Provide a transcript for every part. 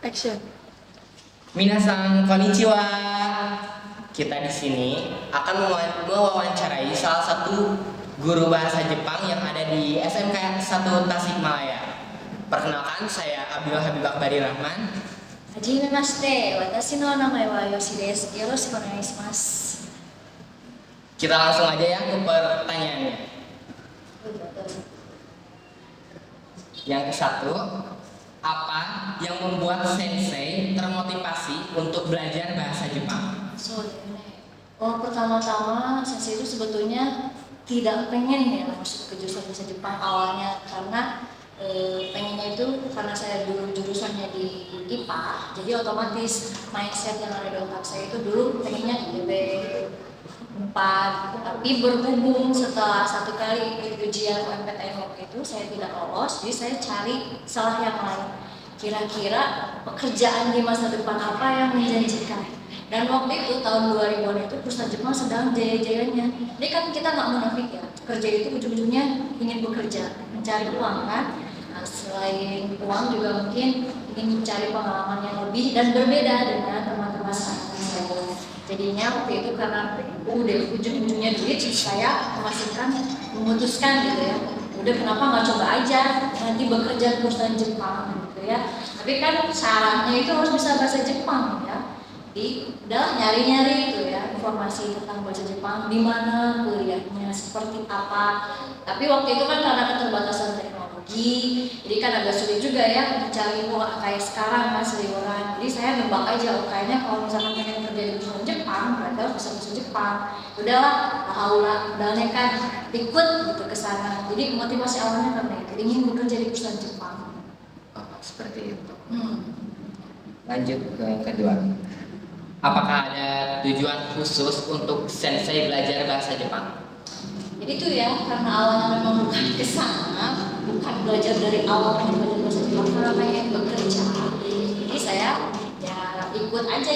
Action. Minasan konnichiwa. Kita di sini akan mewawancarai salah satu guru bahasa Jepang yang ada di SMK 1 Tasikmalaya. Perkenalkan, saya Abdul Habib Akbari Rahman. Hajimemashite, watashi no namae wa Yoshi desu. Yoroshiku onegaishimasu. Kita langsung aja ya ke pertanyaannya. Yang ke satu, apa yang membuat sensei termotivasi untuk belajar bahasa Jepang? Pertama-tama sensei itu sebetulnya tidak pengen ya masuk ke jurusan bahasa Jepang awalnya, karena pengennya itu karena saya dulu jurusannya di IPA, jadi otomatis mindset yang ada di otak saya itu dulu pengennya IB 4, tapi berhubung setelah satu kali ujian UMPTN waktu itu saya tidak lolos, jadi saya cari salah yang lain. Kira-kira pekerjaan di masa depan apa yang menjanjikan? Dan waktu itu tahun 2000-an itu perusahaan Jepang sedang jaya-jayanya. Jadi kan kita nggak munafik ya, kerja itu ujung-ujungnya ingin bekerja, mencari uang kan. Nah, selain uang juga mungkin ingin mencari pengalaman yang lebih dan berbeda dengan teman-teman saya. Jadinya waktu itu karena udah ujung-ujungnya duit, saya memutuskan gitu ya. Udah kenapa nggak coba aja nanti bekerja di perusahaan Jepang gitu ya. Tapi kan syaratnya itu harus bisa bahasa Jepang ya. Jadi udah nyari-nyari itu ya informasi tentang bahasa Jepang, di mana kuliahnya, seperti apa. Tapi waktu itu kan karena keterbatasan teknologi, jadi kan agak sulit juga ya mencari uang kayak sekarang kan seliweran. Jadi saya nebak aja, kayaknya kalau misalkan pengen kerja di perusahaan Jepang, berarti harus bisa bahasa Jepang. Udahlah, udahnya kan ikut gitu ke sana. Jadi motivasi awalnya karena itu ingin bekerja di perusahaan Jepang. Oh, seperti itu. Lanjut ke yang kedua. Apakah ada tujuan khusus untuk sensei belajar bahasa Jepang? Jadi itu ya, karena awalnya memang bukan ke sana, bukan belajar dari awal pengen belajar bahasa Jepang, karena pengen bekerja. Jadi saya ya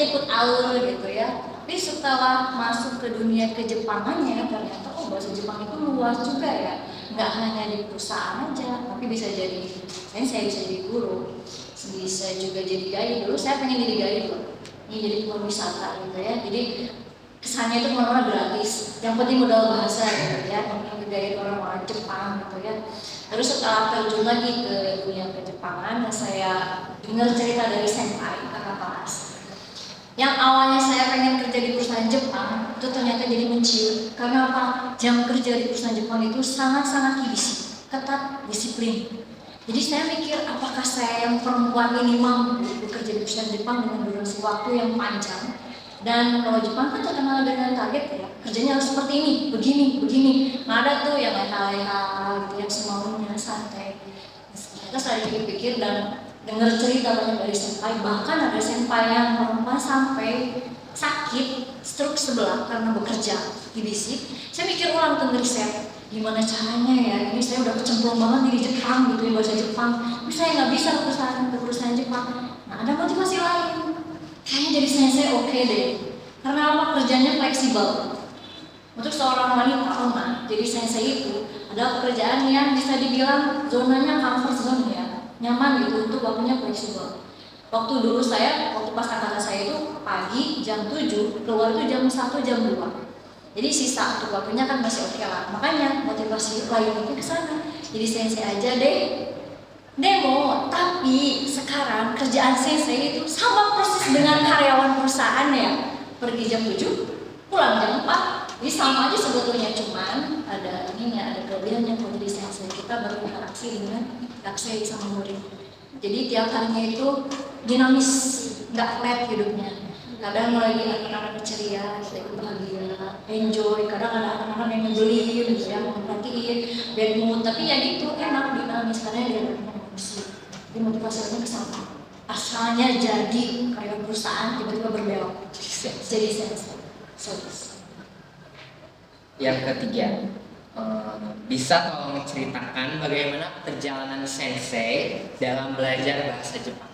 ikut alur gitu ya. Tapi setelah masuk ke dunia kejepangannya, ternyata bahasa Jepang itu luas juga ya. Nggak hanya di perusahaan aja, tapi bisa jadi sensei, bisa jadi guru, bisa juga jadi guide. Dulu saya pengen jadi guide loh. Ini jadi tempat wisata gitu ya, jadi kesannya itu kemana-mana gratis, yang penting modal bahasa gitu ya, yang ngegayain orang-orang Jepang gitu ya. Terus setelah terjun lagi ke dunia kejepangan, dan saya dengar cerita dari senpai kakak kelas yang awalnya saya pengen kerja di perusahaan Jepang, itu ternyata jadi menciut. Karena apa? Jam kerja di perusahaan Jepang itu sangat-sangat ketat, disiplin. Jadi saya mikir, apakah saya yang perempuan ini mampu bekerja di perusahaan Jepang dengan durasi waktu yang panjang? Dan kalau Jepang kan terkenal dengan target ya, kerjanya harus seperti ini, begini. Nggak ada tuh yang leha-leha gitu, yang semaunya santai. Ternyata saya pikir dan dengar cerita banyak dari senpai, bahkan ada senpai yang perempuan sampai sakit, stroke sebelah karena bekerja di bisik. Saya mikir ulang tuh riset, gimana caranya ya, ini saya udah kecemplung banget di Jepang gitu, bahasa Jepang, tapi saya nggak bisa ke perusahaan Jepang. Nah, ada motivasi lain, kayaknya jadi sensei oke deh, karena apa? Kerjanya fleksibel. Untuk seorang wanita jadi sensei itu adalah pekerjaan yang bisa dibilang zonanya comfort zone ya, nyaman gitu, untuk waktunya fleksibel. Waktu dulu waktu pas angkatan saya itu pagi jam 7, keluar itu jam 1, jam 2. Jadi sisa untuk waktunya kan masih oke lah. Makanya motivasi lain itu ke sana. Jadi sensei aja deh. Demo, tapi sekarang kerjaan sensei itu sama persis dengan karyawan perusahaan ya. Pergi jam 7, pulang jam 4. Jadi sama aja sebetulnya, cuman ada kelebihannya kalau jadi sensei, kita berinteraksi dengan taksei sama murid. Jadi tiap harinya itu dinamis, nggak flat hidupnya. Kadang lagi anak-anak ceria, kita ikut bahagia, enjoy. Kadang ada anak-anak yang nyebelin, gitu ya, memperhatiin, bad mood. Tapi ya gitu, enak dinamis karena dia manusia. Jadi motivasinya ke sana. Asalnya jadi karyawan perusahaan, tiba-tiba berbelok jadi sensei. Yang ketiga, bisa tolong menceritakan bagaimana perjalanan sensei dalam belajar bahasa Jepang?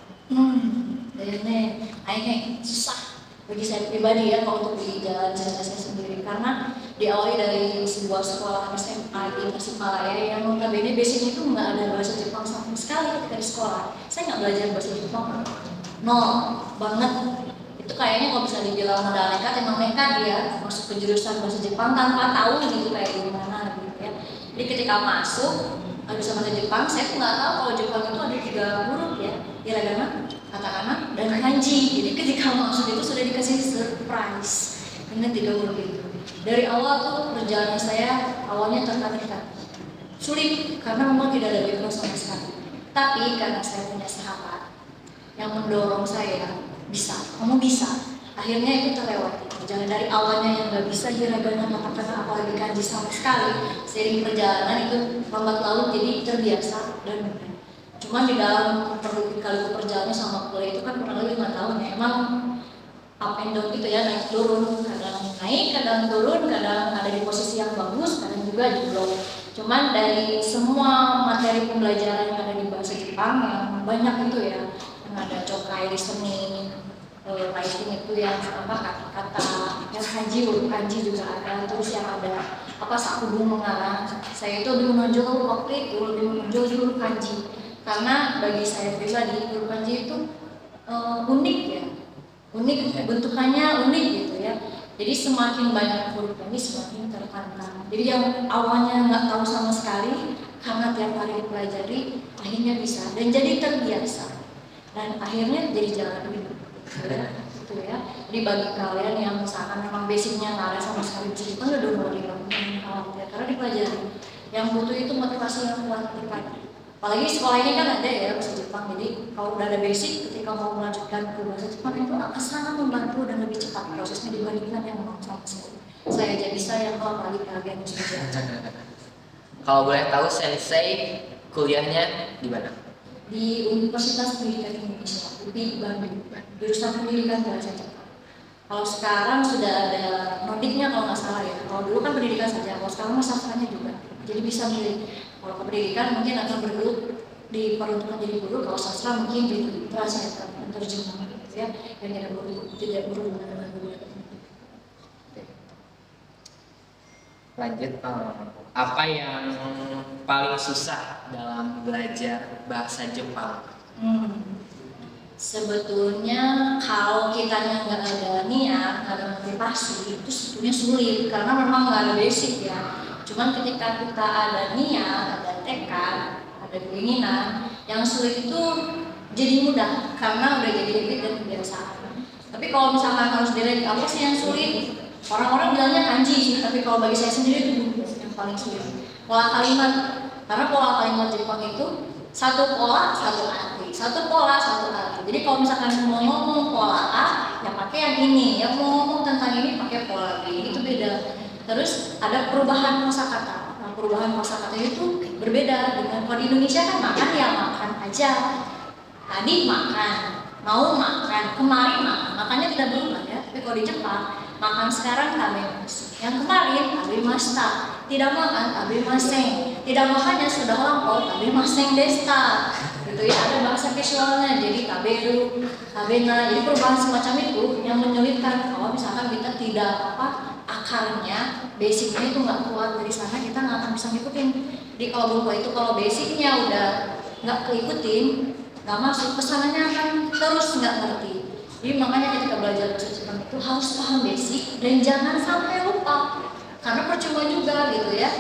Kayaknya susah bagi saya pribadi ya kalau untuk di jalan cerita saya sendiri, karena diawali dari sebuah sekolah SMA di Tasikmalaya yang notabene basicnya itu nggak ada bahasa Jepang sama sekali ketika di sekolah. Saya nggak belajar bahasa Jepang. nol banget. Itu kayaknya kalau bisa dibilang modal nekat, emang nekat dia masuk ke jurusan bahasa Jepang tanpa tahu gitu kayak gimana gitu ya. Jadi ketika masuk jurusan bahasa Jepang, saya tuh nggak tahu kalau Jepang itu ada 3 huruf ya, hiragana, katakana, dan kanji. Jadi ketika masuk itu sudah dikasih surprise dengan 3 huruf itu. Dari awal tuh perjalanan saya awalnya tertarik, sulit karena memang tidak ada background sama sekali. Tapi karena saya punya sahabat yang mendorong saya, bisa, kamu bisa. Akhirnya itu terlewati. Jangan dari awalnya yang nggak bisa hiragana, katakana, apalagi kanji sama sekali. Seiring perjalanan itu lambat laun jadi terbiasa dan mudah. Cuma di dalam perjalanan sama kuliah itu kan kurang lebih 5 tahun ya. Emang up and down gitu ya, naik turun, kadang naik, kadang turun, kadang ada di posisi yang bagus, kadang juga jeblok. Cuman dari semua materi pembelajaran yang ada di bahasa Jepang yang banyak itu ya, yang ada chokai, listening, writing itu yang kata-kata, yang kanji juga ada, terus yang ada sakubung mengarang. Saya itu lebih menonjol waktu itu, lebih menonjol di huruf kanji, karena bagi saya pribadi huruf kanji itu unik ya, unik, bentukannya unik gitu ya. Jadi semakin banyak huruf kanji semakin tertantang. Jadi yang awalnya nggak tahu sama sekali, karena tiap hari dipelajari akhirnya bisa dan jadi terbiasa dan akhirnya jadi jalan hidup gitu ya. Jadi bagi kalian yang misalkan memang basicnya nggak ada sama sekali di Jepang, udah mau dilakukan khawatir karena dipelajari. Yang butuh itu motivasi yang kuat dipelajari. Apalagi sekolah ini kan ada ya bahasa Jepang, jadi kalau udah ada basic, ketika mau melanjutkan ke bahasa Jepang itu akan sangat membantu dan lebih cepat prosesnya dibandingkan yang mau sama sekali. Saya aja bisa, yang kalau kali kalian bisa. Kalau boleh tahu sensei kuliahnya di mana? Di Universitas Pendidikan Indonesia, di Bandung, jurusan pendidikan bahasa Jepang. Kalau sekarang sudah ada nodiknya kalau nggak salah ya. Kalau dulu kan pendidikan saja, kalau sekarang mah sastranya juga. Jadi bisa milih. Kalau ke pendidikan mungkin akan bergelut diperuntukkan jadi guru, kalau sastra mungkin jadi translator, terjemah gitu ya, yang tidak berhubungan dengan guru. Lanjut, apa yang paling susah dalam belajar bahasa Jepang? Sebetulnya kalau kitanya nggak ada niat, nggak ada motivasi, itu sebetulnya sulit karena memang nggak ada basic ya. Cuman ketika kita ada niat, ada tekad, ada keinginan, yang sulit itu jadi mudah karena udah jadi habit dan kebiasaan. Tapi kalau misalkan harus dilihat apa sih yang sulit, orang-orang bilangnya kanji sih, tapi kalau bagi saya sendiri itu yang paling sulit. Pola kalimat, karena pola kalimat Jepang itu satu pola satu arti, satu pola satu arti. Jadi kalau misalkan mau ngomong pola A, ya pakai yang ini. Yang mau ngomong tentang ini pakai pola B, itu beda. Terus ada perubahan kosakata. Nah, perubahan kosakata itu berbeda dengan kalau di Indonesia kan makan ya makan aja. Tadi makan, mau makan, kemarin makan, makannya tidak berubah ya. Tapi kalau di Jepang, makan sekarang tabemasu. Yang kemarin tabemashita, tidak makan tabemasen. Tidak makannya sudah lampau tabemasen desta. Gitu ya, ada bahasa visualnya. Jadi taberu, tabena. Jadi perubahan semacam itu yang menyulitkan kalau misalkan kita tidak akarnya, basicnya itu nggak kuat dari sana, kita nggak akan bisa ngikutin. Jadi kalau berupa itu, kalau basicnya udah nggak keikutin, nggak masuk, kesananya akan terus nggak ngerti. Jadi makanya ketika belajar bahasa Jepang itu harus paham basic dan jangan sampai lupa, karena percuma juga gitu ya.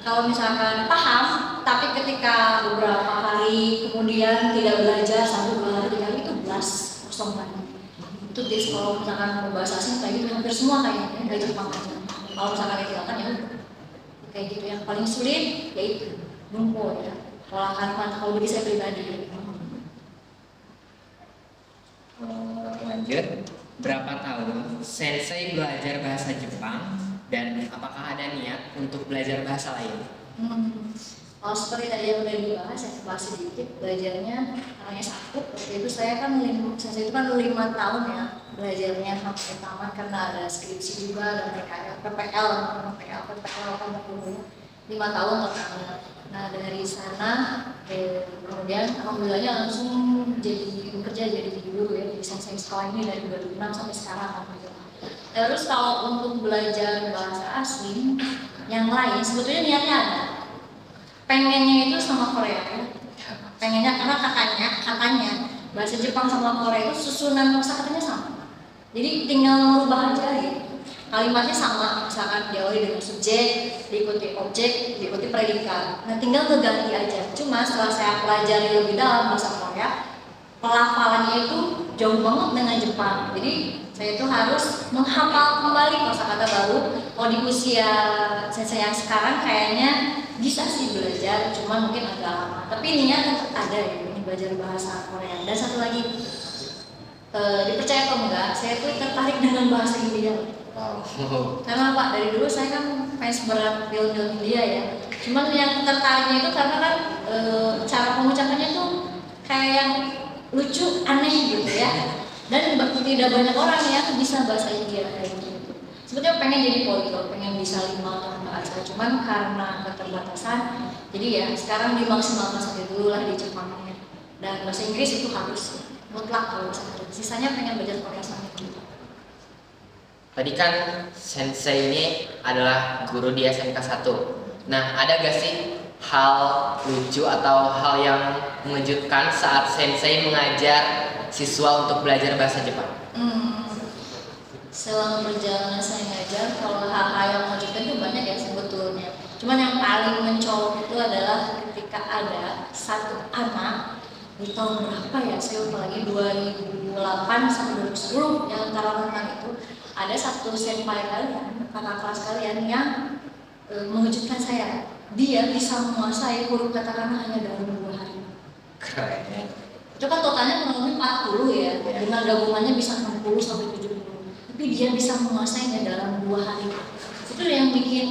Kalau misalkan paham, tapi ketika beberapa hari kemudian tidak belajar 1-2 hari, 3 hari itu belas kosong banget. Itu di kalau misalkan bahasa asing kayak gitu hampir semua kayaknya dari Jepang aja. Kalau misalkan ditinggalkan ya kayak gitu. Yang paling sulit yaitu numpo ya, pola kalimat kalau bagi saya pribadi. Lanjut, berapa tahun sensei belajar bahasa Jepang dan apakah ada niat untuk belajar bahasa lain? Kalau seperti tadi yang udah dibahas, saya bahas sedikit belajarnya karena S1. Waktu itu saya kan 5 tahun ya belajarnya sampai tamat karena ada skripsi juga dan PPL kan 5 tahun total. Nah dari sana kemudian alhamdulillahnya langsung bekerja jadi guru ya di sensei sekolah ini dari 2006 sampai sekarang alhamdulillah. Terus kalau untuk belajar bahasa asing yang lain sebetulnya niatnya ada. Pengennya itu sama Korea ya. Pengennya karena katanya bahasa bahasa Jepang sama Korea itu susunan kosakatanya sama. Jadi tinggal merubah aja gitu. Kalimatnya sama, misalkan diawali dengan subjek, diikuti objek, diikuti predikat. Nah tinggal ngeganti aja. Cuma setelah saya pelajari lebih dalam bahasa Korea, pelafalannya itu jauh banget dengan Jepang. Jadi saya itu harus menghafal kembali kosakata baru. Kalau di usia saya yang sekarang kayaknya bisa sih belajar, cuma mungkin agak lama. Tapi niat tetap ada ya, ini belajar bahasa Korea. Dan satu lagi, dipercaya atau enggak, saya tuh tertarik dengan bahasa India. Karena Pak, dari dulu saya kan fans berat film-film India ya. Cuman yang tertariknya itu karena kan cara pengucapannya tuh kayak yang lucu, aneh gitu ya. Dan tidak banyak orang yang bisa bahasa India kayak gitu. Sebetulnya pengen jadi poliglot, pengen bisa 5 bahasa. Cuman karena keterbatasan, jadi ya sekarang dimaksimalkan sampai dulu lah di Jepangnya. Dan bahasa Inggris itu harus mutlak kalau bisa. Sisanya pengen belajar Korea sama Jepang. Tadi kan sensei ini adalah guru di SMK 1. Nah, ada gak sih hal lucu atau hal yang mengejutkan saat sensei mengajar siswa untuk belajar bahasa Jepang? Selama perjalanan saya ngajar, kalau hal-hal yang mengejutkan itu banyak ya sebetulnya. Cuman yang paling mencolok itu adalah ketika ada satu anak di tahun berapa ya, saya lupa lagi, 2008 sampai 2010 yang antara renang itu, ada satu senpai kalian, kakak kelas kalian yang mengejutkan saya. Dia bisa menguasai huruf katakana hanya dalam 2 hari. Keren. Itu kan totalnya kurang lebih 40 ya, dengan gabungannya bisa 60 sampai 70. Tapi dia bisa menguasainya dalam 2 hari. Itu yang bikin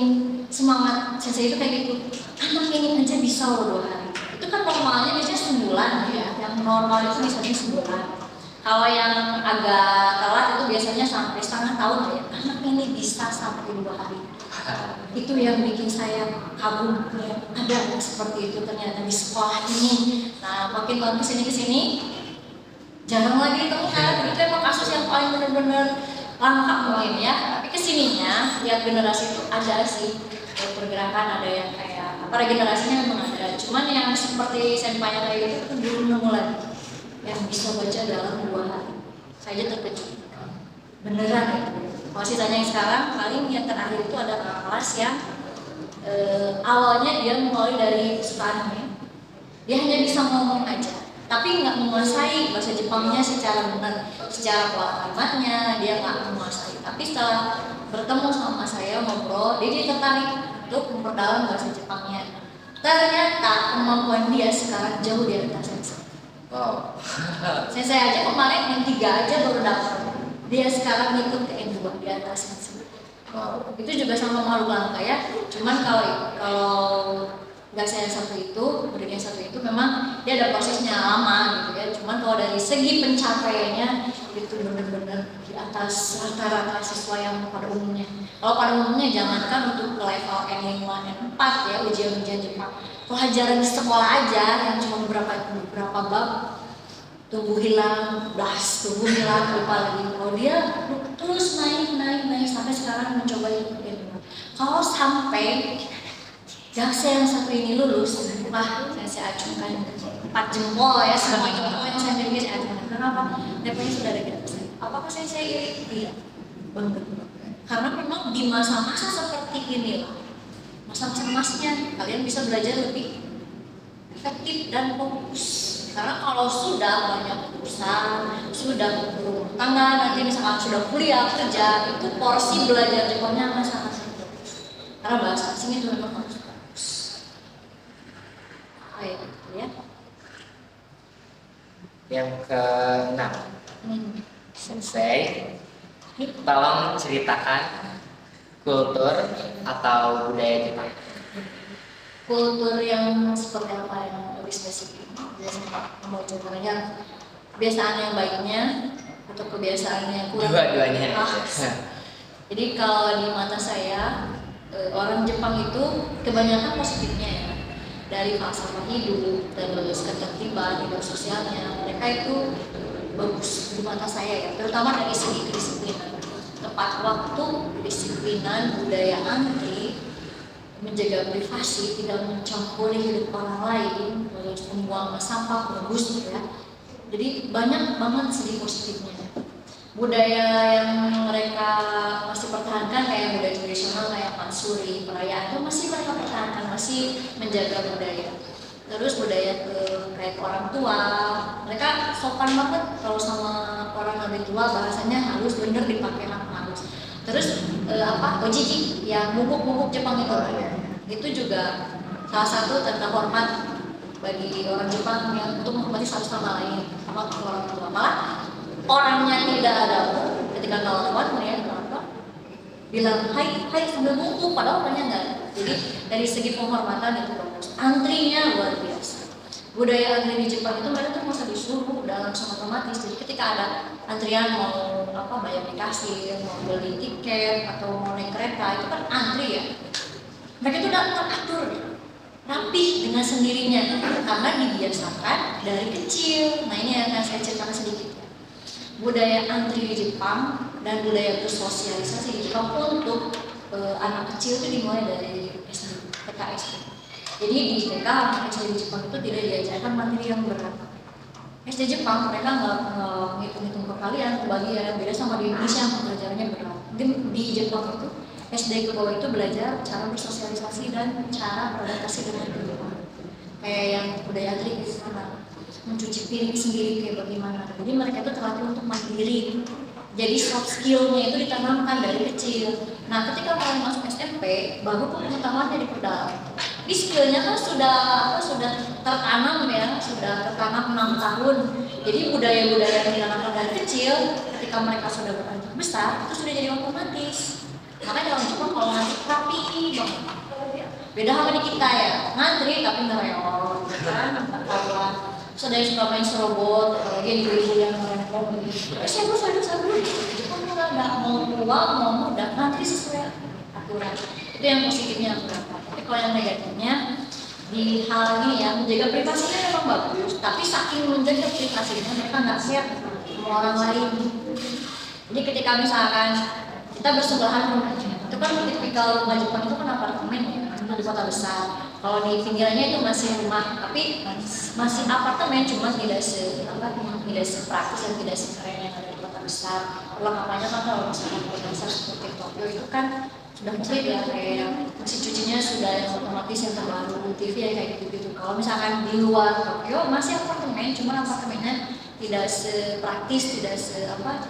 semangat sensei itu kayak gitu. Anak ini aja bisa loh 2 hari. Itu kan normalnya biasanya sebulan ya, yang normal itu bisa sebulan. Kalau yang agak telat itu biasanya sampai setengah tahun ya. Anak ini bisa sampai 2 hari. Itu yang bikin saya kagum ya. Ada yang seperti itu ternyata di sekolah ini. Nah, makin tahun kesini jarang lagi ditemukan. Itu emang kasus yang paling benar-benar langka mungkin ya. Tapi kesininya lihat generasi itu ada sih pergerakan, ada yang kayak apa, regenerasinya memang ada. Cuman yang seperti senpai kayak gitu itu belum nemu lagi yang bisa baca dalam 2 hari. Saya terkejut. Beneran ya. Kalau sisanya yang sekarang, paling yang terakhir itu ada kakak kelas yang awalnya dia mulai dari kesukaannya. Dia hanya bisa ngomong aja, tapi nggak menguasai bahasa Jepangnya secara benar, secara pola kalimatnya dia nggak menguasai. Tapi setelah bertemu sama saya ngobrol, dia tertarik untuk memperdalam bahasa Jepangnya. Ternyata kemampuan dia sekarang jauh di atas saya. Wow. Saya aja kemarin yang 3 aja baru dapat. Dia sekarang ngikut ke N2 di atas saya. Wow. Itu juga sama makhluk langka ya. Cuman kalau nggak saya satu itu, muridnya satu itu memang dia ada prosesnya lama gitu ya. Cuman kalau dari segi pencapaiannya itu benar-benar di atas rata-rata siswa yang pada umumnya. Kalau pada umumnya jangankan untuk level N5, N4 ya, ujian-ujian Jepang. Pelajaran di sekolah aja yang cuma beberapa bab, tumbuh hilang, tumbuh hilang, lupa lagi. Kalau dia terus naik sampai sekarang mencoba ikutin. Kalau sampai jaksa yang satu ini lulus, wah saya acungkan 4 jempol ya, semua jempol yang saya miliki saya acungkan. Kenapa? DP-nya sudah ada di atas saya. Apakah saya iri? Iya, bangga. Karena memang di masa-masa seperti inilah, masa-masa emasnya kalian bisa belajar lebih efektif dan fokus. Karena kalau sudah banyak urusan, sudah berumah tangga, nanti misalkan sudah kuliah, kerja, itu porsi belajar Jepangnya akan sangat sedikit. Karena bahasa asing itu memang harus fokus. Kayak gitu ya. Yang ke-6, Sensei, tolong ceritakan kultur atau budaya Jepang. Kultur yang seperti apa yang lebih spesifik? Biasanya mau contohnya kebiasaan yang baiknya atau kebiasaan yang kurang? Dua-duanya. Jadi kalau di mata saya orang Jepang itu kebanyakan positifnya ya, dari falsafah hidup, terus ketertiban, hidup sosialnya, mereka itu bagus di mata saya ya, terutama dari segi kedisiplinan, tepat waktu, kedisiplinan, budaya anti, menjaga privasi, tidak mencampuri hidup orang lain, terus membuang sampah bagus gitu ya. Jadi banyak banget segi positifnya. Budaya yang mereka masih pertahankan kayak budaya tradisional kayak pansuri, perayaan itu masih mereka pertahankan, masih menjaga budaya. Terus budaya kayak orang tua, mereka sopan banget kalau sama orang lebih tua, bahasanya halus, bener dipakai halus. Terus ojiji yang bubuk-bubuk Jepang itu juga salah satu tanda hormat bagi orang Jepang yang untuk menghormati satu sama lain sama orang tua. Malah orangnya tidak ada ketika kawan-kawan ya bilang hai sambil buku, padahal orangnya enggak ada. Jadi dari segi penghormatan itu bagus. Antrinya luar biasa. Budaya antri di Jepang itu mereka tuh masa disuruh, udah langsung otomatis. Jadi ketika ada antrian mau bayar di kasir, mau beli tiket atau mau naik kereta, itu kan antri ya. Mereka itu udah teratur, rapih dengan sendirinya karena dibiasakan dari kecil. Nah ini yang akan saya ceritakan sedikit ya. Budaya antri di Jepang dan budaya bersosialisasi di Jepang untuk anak kecil itu dimulai dari SD, TK SD. Jadi di TK anak kecil di Jepang itu tidak diajarkan materi yang berat. SD Jepang mereka nggak ngitung-ngitung perkalian, kebagian, beda sama di Indonesia yang pelajarannya berat. Di Jepang itu SD ke bawah itu belajar cara bersosialisasi dan cara beradaptasi dengan lingkungan. Kayak yang budaya antri di sana, mencuci piring sendiri kayak bagaimana. Jadi mereka itu terlatih untuk mandiri. Jadi soft skill-nya itu ditanamkan dari kecil. Nah, ketika mulai masuk SMP, baru pengetahuannya diperdalam. Di skill-nya kan sudah tertanam ya, sudah tertanam 6 tahun. Jadi budaya-budaya yang ditanamkan dari kecil, ketika mereka sudah beranjak besar, itu sudah jadi otomatis. Makanya orang Jepang kalau ngantri rapi banget. Beda sama di kita ya, ngantri tapi ngereol, kan? Terus ada yang suka main serobot, apalagi ibu-ibu yang main mobil. Saya dulu. Jepang nggak mau keluar, mau muda, ngantri sesuai aturan. Itu yang positifnya aku dapat. Tapi kalau yang negatifnya, di hal ini ya menjaga privasinya memang bagus, tapi saking menjaga privasinya mereka nggak share sama orang lain. Jadi ketika misalkan kita bersebelahan rumah, itu kan tipikal rumah Jepang itu kan apartemen ya, di kota besar. Kalau di pinggirnya itu masih rumah, tapi masih apartemen, cuma tidak sepraktis dan tidak sekeren yang ada di kota besar. Perlengkapannya kan kalau misalkan kota besar seperti Tokyo itu kan sudah komplit ya, kayak mesin cucinya sudah yang otomatis yang terbaru, TV ya kayak gitu-gitu. Kalau misalkan di luar Tokyo masih apartemen, cuma apartemennya tidak sepraktis, tidak apa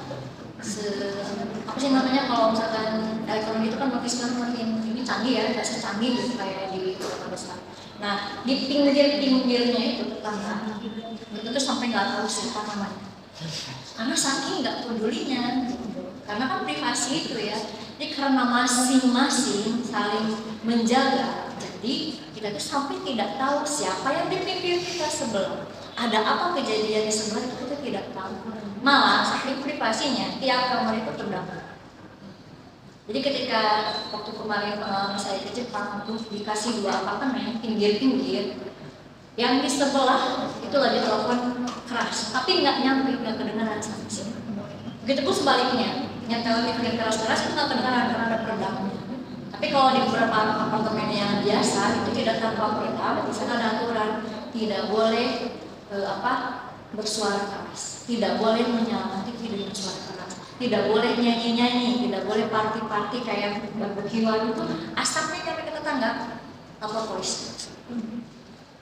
sih namanya kalau misalkan elektronik itu kan makin ini canggih ya, nggak secanggih gitu kayak di kota besar. Nah di pinggirnya itu tetangga itu tuh sampai nggak tahu siapa namanya, karena saking nggak pedulinya gitu. Karena kan privasi itu ya, jadi karena masing-masing saling menjaga, jadi kita tuh sampai tidak tahu siapa yang di pinggir kita sebelah, ada apa kejadian di sebelah itu kita tidak tahu. Malah saking privasinya tiap kamar itu terdaftar. Jadi ketika waktu kemarin saya ke Jepang tuh dikasih 2 apartemen pinggir-pinggir, yang di sebelah itu lagi telepon keras, tapi nggak kedengaran sama sih. Begitupun sebaliknya, yang telepon keras itu nggak kedengaran karena ada peredamnya. Tapi kalau di beberapa apartemen yang biasa itu tidak tanpa peredam, di sana ada aturan tidak boleh bersuara keras, tidak boleh menyalakan TV dengan suara keras, tidak boleh nyanyi-nyanyi, tidak boleh party-party kayak barbekyuan itu, asapnya sampai ke tetangga, lapor polisi.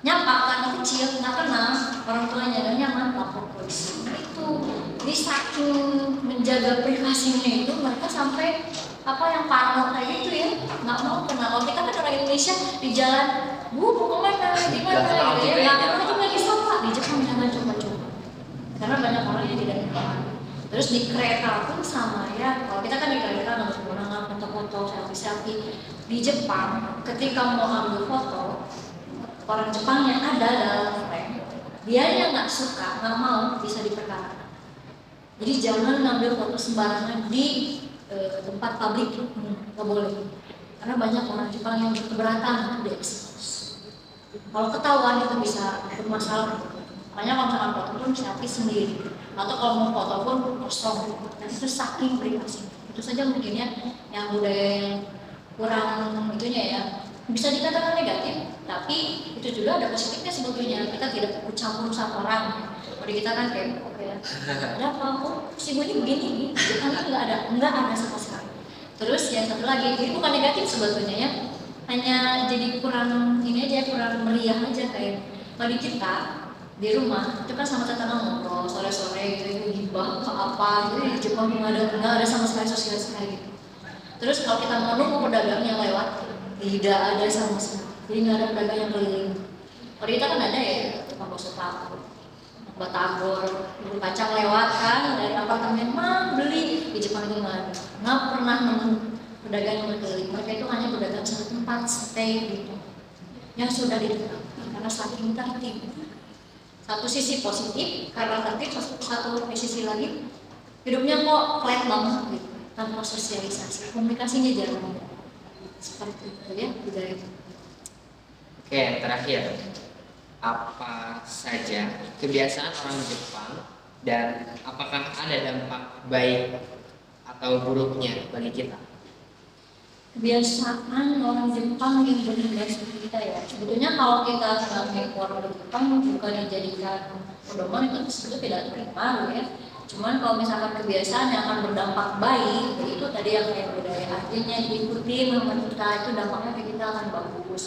Nyapa anak kecil nggak kenal orang tuanya dan nyaman, lapor polisi. Itu di saking menjaga privasinya itu mereka sampai yang parno kayak gitu ya, nggak mau kenal. Kalau kita kan orang Indonesia di jalan, mau kemana, di mana gitu ya, nggak kenal juga disapa. Di Jepang jangan coba-coba. Karena banyak orang yang tidak kenal. Terus di kereta pun sama ya. Kalau kita kan di kereta nggak sembarangan foto-foto, selfie. Di Jepang, ketika mau ambil foto, orang Jepang yang ada dalam frame, dia yang nggak suka, nggak mau bisa diperkarakan. Jadi jangan ngambil foto sembarangan di tempat publik, nggak boleh. Karena banyak orang Jepang yang keberatan diekspos. Kalau ketahuan itu bisa bermasalah. Makanya kalau misalkan foto pun selfie sendiri, atau kalau mau foto pun kosong, dan itu saking privasi. Itu saja mungkin ya yang budaya yang kurang itunya ya, bisa dikatakan negatif, tapi itu juga ada positifnya sebetulnya. Kita tidak ikut campur sama orang. Kalau kita kan kayak oke ya, ada apa? Oh, si gue ini begini, karena nggak ada sama sekali. Terus yang satu lagi, ini bukan negatif sebetulnya ya, hanya jadi kurang ini aja, kurang meriah aja kayak bagi kita di rumah itu kan sama tetangga ngobrol sore-sore gitu, gibah ke apa, jadi di Jepang nggak ada sama sekali sosialisasi kayak gitu. Terus kalau kita mau nunggu pedagang yang lewat, tidak ada sama sekali. Jadi nggak ada pedagang yang keliling. Kalau kita kan ada ya, tukang bakso tahu, batagor, bubur kacang lewat kan dari apartemen mah beli. Di Jepang itu nggak pernah nemu pedagang yang berkeliling. Mereka itu hanya pedagang satu tempat stay gitu, yang sudah ditetapkan karena saking tertib. Satu sisi positif karena tertib, satu sisi lagi hidupnya kok flat banget gitu, tanpa sosialisasi, komunikasinya jarang. Seperti itu ya budaya. Oke, terakhir, apa saja kebiasaan orang Jepang dan apakah ada dampak baik atau buruknya bagi kita? Kebiasaan orang Jepang yang benar seperti kita ya. Sebetulnya kalau kita sebagai orang Jepang bukan dijadikan pedoman itu sebetulnya tidak terpengaruh ya. Cuman kalau misalkan kebiasaan yang akan berdampak baik, itu tadi yang kayak budaya artinya diikuti menurut kita itu dampaknya ke kita akan bagus.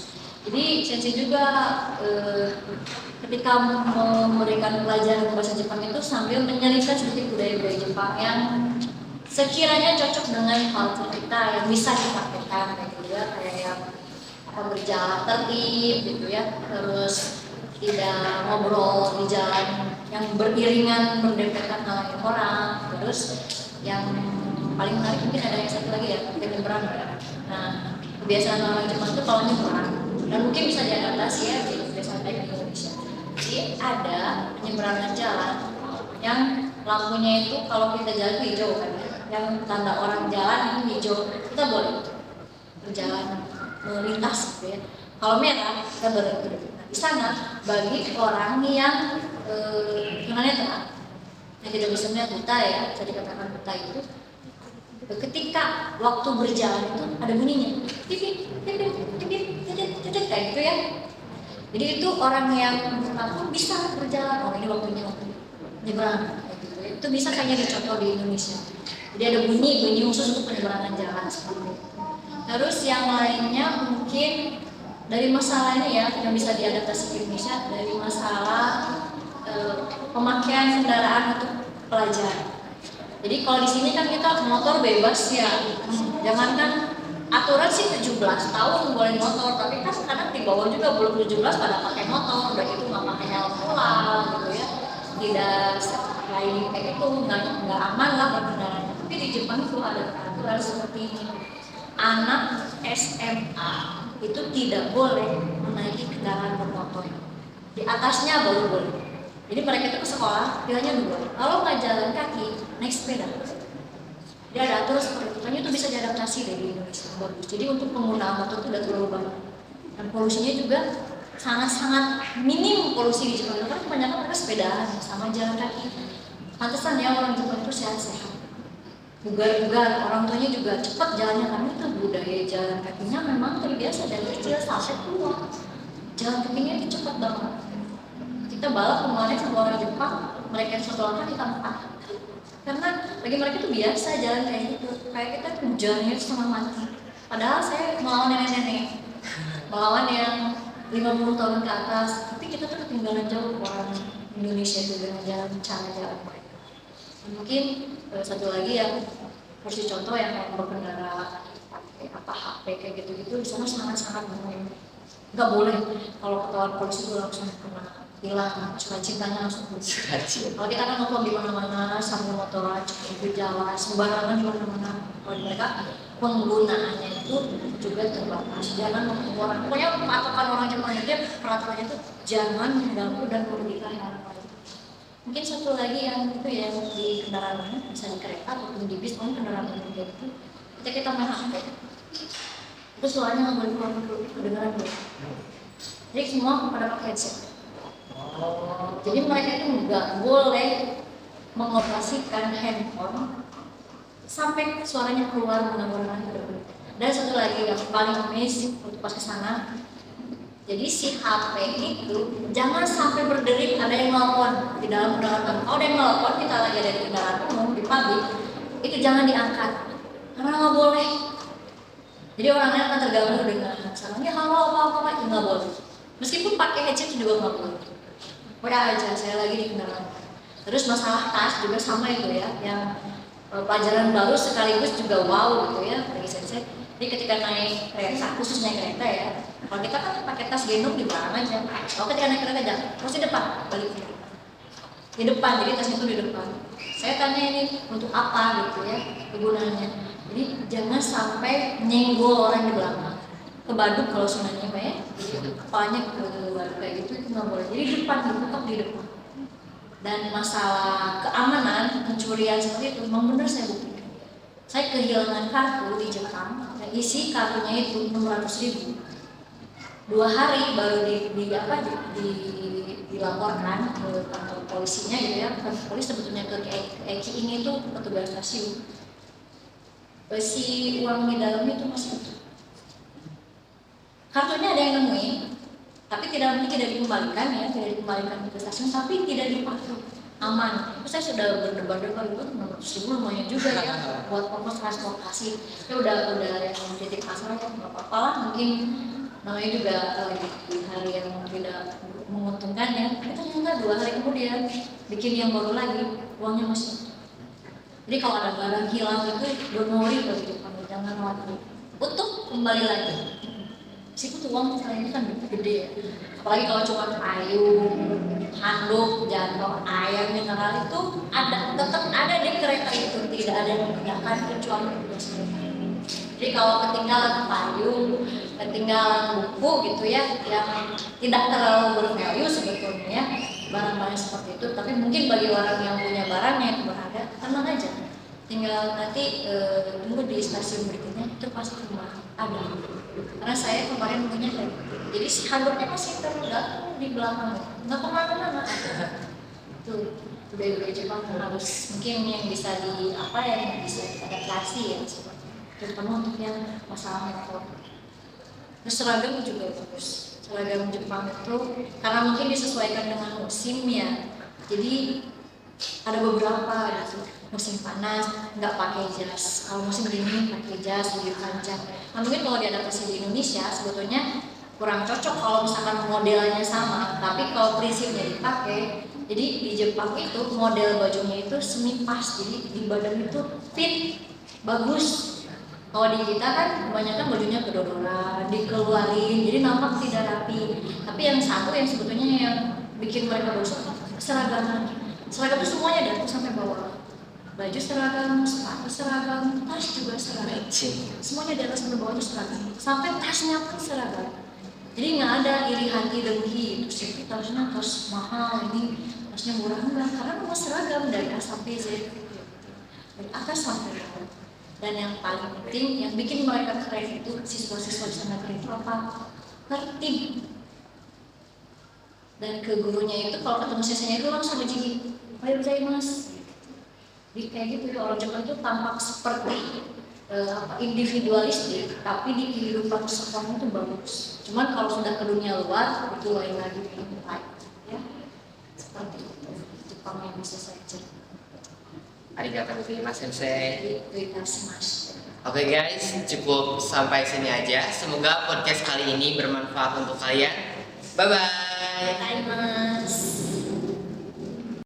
Jadi sensi juga ketika memberikan pelajaran bahasa Jepang itu sambil menyelipkan sedikit budaya-budaya Jepang yang sekiranya cocok dengan culture kita yang bisa dipraktikkan kayak gitu ya, kayak yang berjalan tertib gitu ya, terus tidak ngobrol di jalan yang beriringan berdempetan dengan orang, terus yang paling menarik mungkin ada yang satu lagi ya, penyeberangan ya. Nah kebiasaan orang Jepang itu kalau nyebrang dan mungkin bisa diadaptasi ya di kebiasaan di Indonesia. Jadi ada penyeberangan jalan yang lampunya itu kalau kita jalan hijau kan ya, yang tanda orang jalan itu hijau, kita boleh berjalan melintas gitu ya. Kalau merah kita berhenti. Nah, di sana bagi orang yang tunanetra yang tidak bisa melihat buta ya, bisa dikatakan buta itu, ketika waktu berjalan itu ada bunyinya, titik titik titik titik titik kayak gitu ya. Jadi itu orang yang pun bisa berjalan. Oh ini waktunya waktu nyebrang kayak gitu ya. Itu bisa kayaknya dicontoh di Indonesia. Jadi ada bunyi khusus untuk penyeberangan jalan seperti itu. Terus yang lainnya mungkin dari masalahnya ya yang bisa diadaptasi di Indonesia dari masalah pemakaian kendaraan untuk pelajar. Jadi kalau di sini kan kita motor bebas ya, jangankan aturan sih 17 tahun boleh motor, tapi kan kadang di bawah juga belum 17 pada pakai motor, udah gitu nggak pakai helm pulang gitu ya, tidak lain kayak itu nggak aman lah berkendara. Tapi di Jepang itu ada aturan seperti ini, anak SMA itu tidak boleh menaiki kendaraan bermotor, di atasnya baru boleh. Jadi mereka itu ke sekolah pilihannya dua, kalau nggak jalan kaki naik sepeda. Jadi ada aturan seperti itu, itu bisa diadaptasi dari Indonesia bagus. Jadi untuk penggunaan motor itu udah terlalu banyak dan polusinya juga sangat-sangat minim polusi di Jepang. Karena kebanyakan mereka sepedaan sama jalan kaki. Pantesan ya orang Jepang itu sehat-sehat, bugar-bugar, orang tuanya juga cepat jalannya karena itu budaya jalan kakinya memang terbiasa dari kecil sampai tua. Jalan kakinya itu cepat banget. Kita balap kemarin sama orang Jepang, mereka yang satu langkah kita 4. Karena bagi mereka itu biasa jalan kayak gitu. Kayak kita tuh jalannya setengah mati. Padahal saya melawan nenek-nenek, melawan yang 50 tahun ke atas. Tapi kita tuh ketinggalan jauh orang Indonesia itu dengan cara jalan mereka. Mungkin satu lagi yang harus dicontoh yang kayak berkendara pakai HP kayak gitu-gitu di sana sangat-sangat bahaya. Nggak boleh kalau ketahuan polisi itu langsung kena hilang, surat cintanya langsung putus. Kalau kita kan nongkrong di mana-mana sambil motoran, di jalan, sembarangan di mana-mana. Kalau mereka penggunaannya itu juga terbatas. Jangan orang, pokoknya patokan orang Jepang itu peraturannya itu jangan mengganggu dan merugikan orang lain. Mungkin satu lagi yang itu ya di kendaraan mana, bisa di kereta ataupun di bis, maupun kendaraan umum kayak gitu. Ketika kita main HP, itu suaranya nggak boleh keluar dulu, kedengaran dulu. Jadi semua pada pakai headset. Jadi mereka itu nggak boleh mengoperasikan handphone sampai suaranya keluar mengganggu orang lain. Dan satu lagi yang paling amazing waktu pas kesana, jadi si HP itu jangan sampai berderik ada yang nelfon di dalam kendaraan. Kalau ada yang nelfon, kita lagi ada di kendaraan umum di publik, itu jangan diangkat karena nggak boleh. Jadi orang lain akan terganggu dengan misalnya halo apa itu nggak boleh. Meskipun pakai headset juga nggak boleh. WA aja, saya lagi di kendaraan. Terus masalah tas juga sama itu ya, yang pelajaran baru sekaligus juga wow gitu ya bagi saya. Jadi ketika naik kereta, khusus naik kereta ya, kalau kita kan pakai tas gendong di belakang aja. Kalau ketika naik kereta jangan, terus di depan, balik di depan, jadi tasnya itu di depan. Saya tanya ini untuk apa gitu ya kegunaannya. Jadi jangan sampai nyenggol orang di belakang. Kebaduk kalau sunanya Pak ya, jadi kepalanya ke baduk kayak gitu itu nggak boleh. Jadi di depan, tetap di depan. Dan masalah keamanan, pencurian seperti itu memang benar saya buktikan. Saya kehilangan kartu di Jepang, dan isi kartunya itu 600.000. 2 hari baru dilaporkan ke kantor polisinya gitu ya. Kantor polisi sebetulnya ke Eki ini tuh petugas stasiun. Si uang di dalamnya itu masih utuh. Kartunya ada yang nemuin, tapi tidak dikembalikan ya, tidak dikembalikan ke stasiun, tapi tidak dipakai, aman. Terus saya sudah berdebar-debar itu 600.000 lumayan juga ya buat ongkos transportasi. Ya udah yang titik asal ya nggak apa-apa lah, mungkin namanya juga di hari yang tidak menguntungkan ya. Itu ternyata 2 hari kemudian bikin yang baru lagi, uangnya masih utuh. Jadi kalau ada barang hilang itu don't worry begitu, jangan khawatir, utuh kembali lagi. Meskipun uang ini kan gede ya, apalagi kalau cuma payung, handuk, jatuh, air mineral itu tetap ada di kereta itu, tidak ada yang membedakan kecuali tugas kereta. Jadi kalau ketinggalan payung, ketinggalan buku gitu ya, yang tidak terlalu bervalue sebetulnya ya, barang-barang seperti itu. Tapi mungkin bagi orang yang punya barang yang berharga, tenang aja, tinggal nanti tunggu di stasiun berikutnya itu pasti rumah ada. Karena saya kemarin punya kayak gitu. Jadi si handuknya masih tergantung di belakang, nggak kemana-mana. Tuh budaya Jepang harus mungkin yang bisa yang bisa diadaptasi ya, terutama untuk yang masalah handphone. Terus seragam juga bagus. Seragam Jepang itu karena mungkin disesuaikan dengan musim ya. Jadi ada beberapa gitu. Musim panas nggak pakai jas, kalau musim dingin pakai jas lebih panjang. Nah mungkin kalau diadaptasi di Indonesia sebetulnya kurang cocok kalau misalkan modelnya sama, tapi kalau prinsipnya dipakai. Jadi di Jepang itu model bajunya itu semi pas, jadi di badan itu fit, bagus. Kalau di kita kan kebanyakan bajunya kedodoran, dikeluarin, jadi nampak tidak rapi. Tapi yang satu yang sebetulnya yang bikin mereka bosan seragam. Seragam itu semuanya dari sampai bawah. Baju seragam, sepatu seragam, tas juga seragam. Semuanya dari atas sampai bawah itu seragam. Sampai tasnya pun seragam. Jadi nggak ada iri hati dengki. Terus itu tasnya tas mahal, ini tasnya murah enggak. Karena memang seragam dari A sampai Z. Dari atas sampai bawah. Dan yang paling penting, yang bikin mereka keren itu siswa-siswa di sana keren itu apa? Tertib. Dan ke gurunya itu kalau ketemu siswanya itu langsung dijigit. Ayo mas. Kayak gitu ya, orang Jepang itu tampak seperti individualistik, tapi di kehidupan sekolahnya itu bagus. Cuman kalau sudah ke dunia luar itu lain lagi ya. Seperti itu Jepang yang bisa saya ceritakan. Arigatou gozaimasu sensei. Mas. Oke guys, cukup sampai sini aja. Semoga podcast kali ini bermanfaat untuk kalian. Bye bye. Bye.